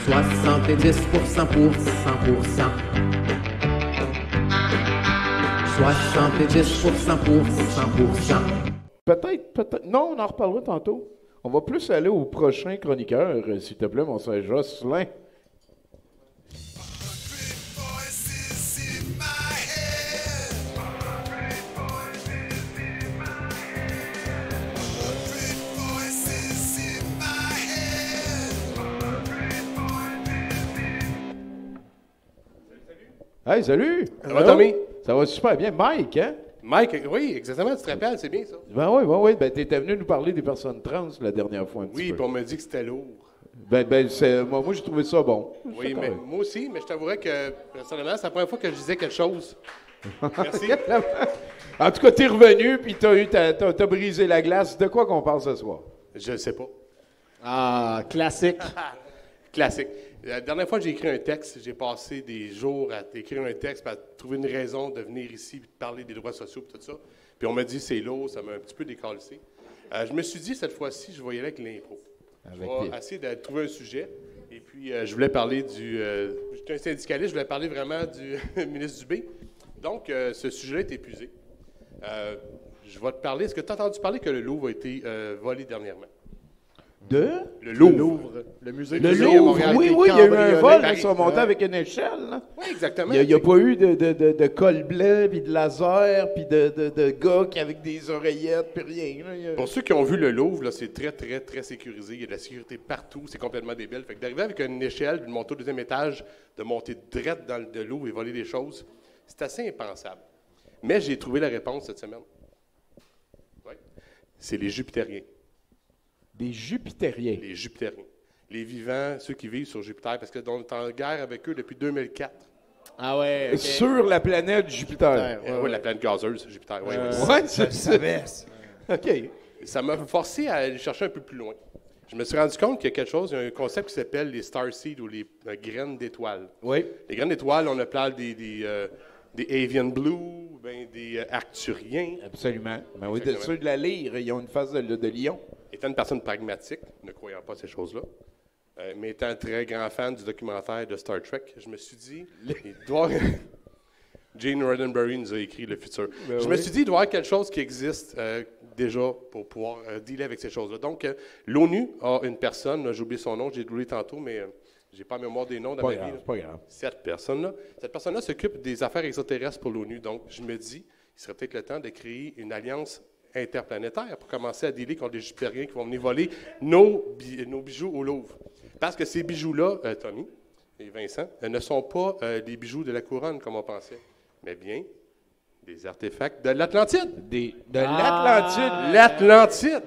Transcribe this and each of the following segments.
70% pour 100%. 70% pour 100%. Peut-être. Non, on en reparlera tantôt. On va plus aller au prochain chroniqueur, s'il te plaît, mon Saint Jocelyn. Hey, salut! Ça va, Tommy? Ça va super bien. Mike, hein? Mike, oui, exactement, tu te rappelles, c'est bien ça. Oui. Ben, t'étais venu nous parler des personnes trans la dernière fois un petit Oui, peu. puis on m'a dit que c'était lourd. Moi, j'ai trouvé ça bon. Oui, mais moi aussi, mais je t'avouerais que, personnellement, c'est la première fois que je disais quelque chose. Merci. En tout cas, t'es revenu, puis t'as brisé la glace. De quoi qu'on parle ce soir? Je ne sais pas. Ah, classique. Classique. La dernière fois que j'ai écrit un texte, j'ai passé des jours à écrire un texte, à trouver une raison de venir ici et de parler des droits sociaux et tout ça. Puis on m'a dit c'est lourd, ça m'a un petit peu décalcé. Je me suis dit, cette fois-ci, je vais y aller avec l'impro. Je vais essayer de trouver un sujet. Et puis, je voulais parler du... J'étais un syndicaliste, je voulais parler vraiment du ministre Dubé. Donc, ce sujet est épuisé. Je vais te parler... Est-ce que tu as entendu parler que le Louvre a été volé dernièrement? Le Louvre. Le musée Le du Louvre, à Montréal. oui, il y a eu un vol, ils sont montés avec une échelle. Là. Oui, exactement. Il n'y a pas eu de col blanc, puis de laser, puis de gars qui avec des oreillettes, puis rien. Là. Pour ceux qui ont vu le Louvre, là, c'est très, très, très sécurisé. Il y a de la sécurité partout. C'est complètement débile. Fait que d'arriver avec une échelle, de monter au deuxième étage, de monter direct dans le Louvre et voler des choses, c'est assez impensable. Mais j'ai trouvé la réponse cette semaine. Oui. C'est les Jupitériens. Des Jupitériens. Les Jupitériens. Les vivants, ceux qui vivent sur Jupiter, parce qu'on est en guerre avec eux depuis 2004. Ah ouais, OK. Sur la planète Jupiter. Oui, la planète gazeuse, Jupiter. Oui, Je le savais. OK. Ça m'a forcé à aller chercher un peu plus loin. Je me suis rendu compte qu'il y a quelque chose, il y a un concept qui s'appelle les starseeds ou les graines d'étoiles. Oui. Les graines d'étoiles, on appelle des avian blue, des arcturiens. Absolument. Ben oui, ceux de la lyre, ils ont une face de lion. Étant une personne pragmatique, ne croyant pas à ces choses-là, mais étant un très grand fan du documentaire de Star Trek, je me suis dit, Gene Roddenberry nous a écrit le futur. Je me suis dit, il doit y avoir quelque chose qui existe déjà pour pouvoir dealer avec ces choses-là. Donc, l'ONU a une personne, j'ai oublié son nom, j'ai oublié tantôt, mais je n'ai pas en mémoire des noms dans ma vie. C'est pas grave. Cette personne-là s'occupe des affaires extraterrestres pour l'ONU. Donc, je me dis, il serait peut-être le temps de créer une alliance interplanétaire pour commencer à dealer contre les Jupitériens qui vont venir voler nos bijoux au Louvre. Parce que ces bijoux-là, Tommy et Vincent, ne sont pas des bijoux de la couronne comme on pensait, mais bien des artefacts de l'Atlantide. L'Atlantide. L'Atlantide!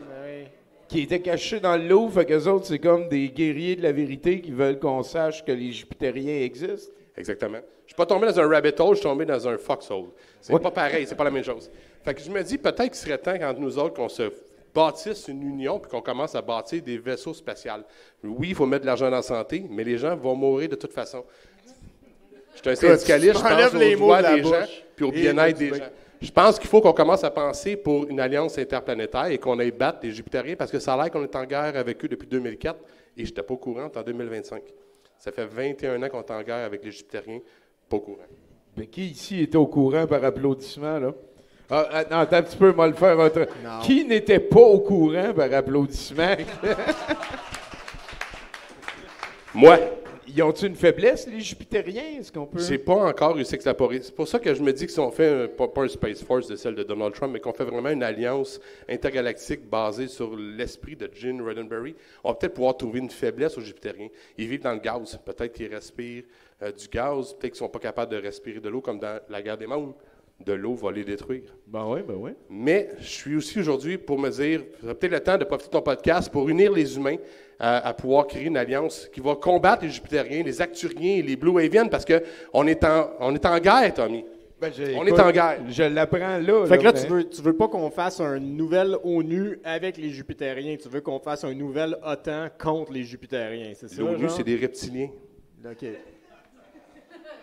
Qui étaient cachés dans le Louvre, fait qu'eux autres, c'est comme des guerriers de la vérité qui veulent qu'on sache que les Jupitériens existent. Exactement. Je ne suis pas tombé dans un rabbit hole, je suis tombé dans un foxhole. C'est pas pareil, c'est pas la même chose. Fait que je me dis peut-être qu'il serait temps, entre nous autres, qu'on se bâtisse une union puis qu'on commence à bâtir des vaisseaux spatials. Oui, il faut mettre de l'argent dans la santé, mais les gens vont mourir de toute façon. Je suis un syndicaliste, je pense aux droits des gens puis au bien-être des gens. Je pense qu'il faut qu'on commence à penser pour une alliance interplanétaire et qu'on aille battre les Jupitériens parce que ça a l'air qu'on est en guerre avec eux depuis 2004 et je n'étais pas au courant en 2025. Ça fait 21 ans qu'on est en guerre avec les Jupitériens, pas au courant. Mais qui ici était au courant par applaudissement, là? Ah, non, attends un petit peu, moi le faire autre. Qui n'était pas au courant par applaudissement? Moi. Ils ont-ils une faiblesse, les Jupitériens? Est-ce qu'on peut... J'ai pas encore réussi à extrapoler. C'est pour ça que je me dis que si on fait, pas un Space Force de celle de Donald Trump, mais qu'on fait vraiment une alliance intergalactique basée sur l'esprit de Gene Roddenberry, on va peut-être pouvoir trouver une faiblesse aux Jupitériens. Ils vivent dans le gaz. Peut-être qu'ils respirent du gaz. Peut-être qu'ils sont pas capables de respirer de l'eau, comme dans la guerre des mondes. De l'eau va les détruire. Ben oui. Mais je suis aussi aujourd'hui pour me dire, c'est peut-être le temps de profiter de ton podcast pour unir les humains à pouvoir créer une alliance qui va combattre les Jupitériens, les Arcturiens et les Blue Avians, parce qu'on est en guerre, Tommy. On est en guerre. Je l'apprends là. Fait que là, tu veux pas qu'on fasse un nouvel ONU avec les Jupitériens. Tu veux qu'on fasse un nouvel OTAN contre les Jupitériens, c'est ça? L'ONU, c'est des reptiliens. OK.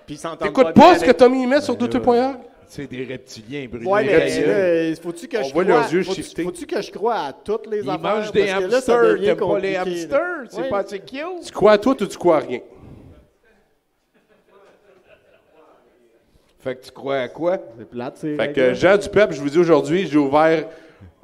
Puis ils s'entendent T'écoutes pas ce que Tommy met sur 2.org? C'est des reptiliens, Bruno. Ouais, Reptiliens. mais là, faut-tu que On je voit croie... leurs yeux faut-tu- shifter. Faut-tu que je croie à toutes les Ils affaires? mangent des Parce que là, ça hamsters. devient T'aimes pas les compliqué, hamsters? là. C'est Ouais. pas assez cute? Tu crois à tout ou tu crois à rien? Fait que tu crois à quoi? C'est plate, c'est Fait que, gens du peuple, je vous dis aujourd'hui, j'ai ouvert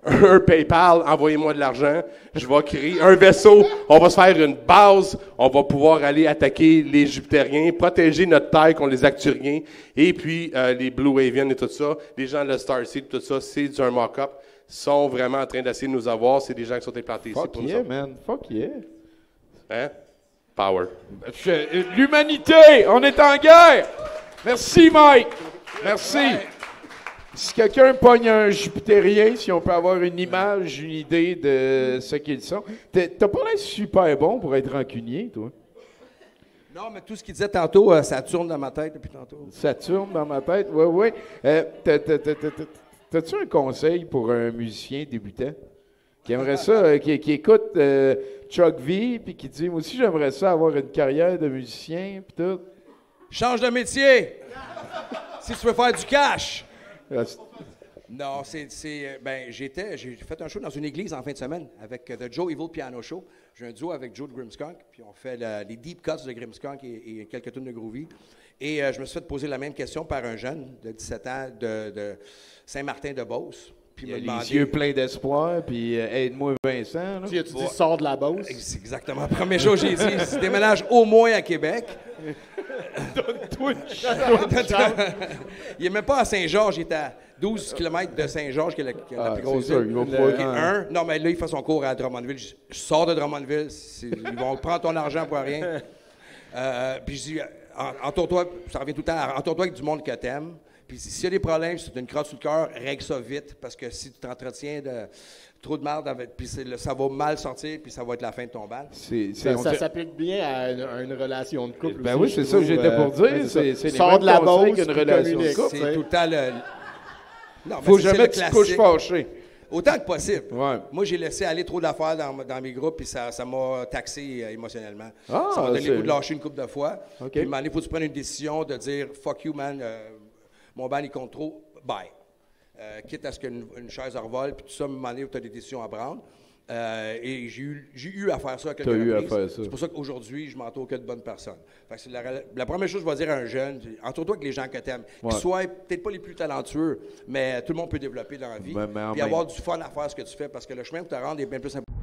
un PayPal, envoyez-moi de l'argent, je vais créer un vaisseau, on va se faire une base, on va pouvoir aller attaquer les Jupitériens, protéger notre terre contre les Acturiens, et puis les Blue Avian et tout ça, les gens de la Starseed, tout ça, c'est un mock-up, sont vraiment en train d'essayer de nous avoir, c'est des gens qui sont implantés ici Fuck pour yeah, nous. man. Fuck yeah. Hein? Power. L'humanité, on est en guerre. Merci, Mike. Merci. Si quelqu'un pogne un Jupitérien, si on peut avoir une image, une idée de ce qu'ils sont. T'as pas l'air super bon pour être rancunier, toi. Non, mais tout ce qu'il disait tantôt, ça tourne dans ma tête depuis tantôt. Ça tourne dans ma tête. Oui, oui. T'as-tu un conseil pour un musicien débutant qui aimerait ça, qui écoute Chuck V, puis qui dit, moi aussi, j'aimerais ça avoir une carrière de musicien, puis tout? Change de métier! Si tu veux faire du cash! Non, j'ai fait un show dans une église en fin de semaine avec The Joe Evil Piano Show. J'ai un duo avec Joe de Grimmskunk, puis on fait les deep cuts de Grimmskunk et quelques tunes de Groovy. Et je me suis fait poser la même question par un jeune de 17 ans de Saint-Martin-de-Beauce. Puis Il a me les demandait- yeux pleins d'espoir, puis aide-moi Vincent. Là. Tu as-tu dit sors de la Beauce? C'est exactement la première chose que j'ai dit. Si déménage au moins à Québec. Il n'est même pas à Saint-Georges, il est à 12 km de Saint-Georges, qui est la plus grosse c'est sûr, ville. il va pouvoir- Qui est non, mais là, il fait son cours à Drummondville. Je sors de Drummondville, ils vont prendre ton argent pour rien. Puis je dis, entoure-toi, ça revient tout le temps, entoure-toi avec du monde que t'aimes. Puis s'il y a des problèmes, si tu as une crotte sur le cœur, règle ça vite, parce que si tu t'entretiens de trop de merde, puis ça va mal sortir, puis ça va être la fin de ton bal. Ça s'applique bien à une relation de couple. Ben aussi, oui, je c'est ça que trouve. j'étais pour dire. Ouais, C'est les Sors mêmes de la conseils Beauce, qu'une puis relation de communique, couple. tu C'est sais. tout le temps le... Non, mais Faut c'est jamais le que tu te couches classique. fâché. Autant que possible. Ouais. Moi, j'ai laissé aller trop d'affaires dans mes groupes, puis ça m'a taxé émotionnellement. Ah, ça m'a donné c'est- le goût de lâcher une couple de fois. OK. Puis, à un moment donné, il faut que tu prennes une décision de dire « fuck you, man, mon band, il compte trop, bye ». Quitte à ce qu'une chaise revole, puis tout ça, à un moment donné, tu as des décisions à prendre. Et j'ai eu à faire ça à quelques T'as eu à reprises. faire ça. C'est pour ça qu'aujourd'hui, je m'entoure que de bonnes personnes. Fait que c'est la première chose que je vais dire à un jeune, entoure-toi avec les gens que tu aimes. Ouais. Qu'ils soient peut-être pas les plus talentueux, mais tout le monde peut développer dans la vie. Mais en Puis même- avoir du fun à faire ce que tu fais, parce que le chemin pour te rendre est bien plus important.